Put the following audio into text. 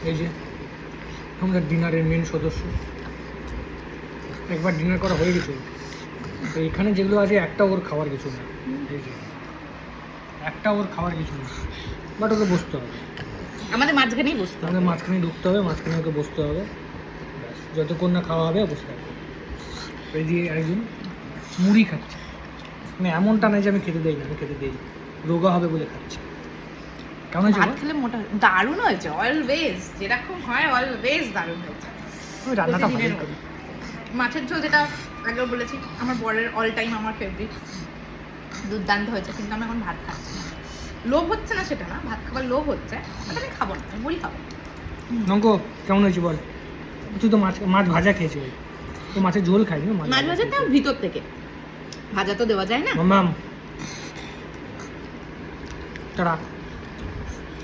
এই যে আমাদের ডিনারের মেন সদস্য, একবার ডিনার করা হয়ে গেছে। তো এখানে যেগুলো আছে একটা ওর খাওয়ার কিছু না, এই যে একটা ওর খাওয়ার কিছু না, বাট ওকে বসতে হবে, আমাদের মাঝখানেই বসতে হবে। আমাদের মাঝখানে ঢুকতে হবে, মাঝখানে ওকে বসতে হবে, ব্যাস যতক্ষণ না খাওয়া হবে বসে থাকবে। এই যে একজন মুড়ি খাচ্ছে, মানে এমনটা নয় যে আমি খেতে দেই না, আমি খেতে দেই, রোগা হবে বলে খাচ্ছে। কেমন হয়েছে ভাত খেলে মোটা দারুণ হয়েছে, অলওয়েজ যেরকম হয় অলওয়েজ দারুণ হয়েছে। আমি রান্নাটা প্রতিদিনের ভালোই করি। মাছের ঝোল যেটা আগেও বলেছি আমার বরের অল টাইম আমার ফেভারিট, দুর্দান্ত হয়েছে। কিন্তু আমি এখন ভাত খাচ্ছি না, লোভ হচ্ছে না সেটা না, ভাত খাবার লোভ হচ্ছে, বাট আমি খাবো না, আমি মুড়ি খাবো। নঙ্ক কেমন হয়েছে বল? তুই তো মাছ মাছ ভাজা খেয়েছিস, তো মাছের ঝোল খাইনি, মাছ ভাজাটা ভিতর থেকে, ভাজা তো দেওয়া যায় না। মাম্মাম টাটা।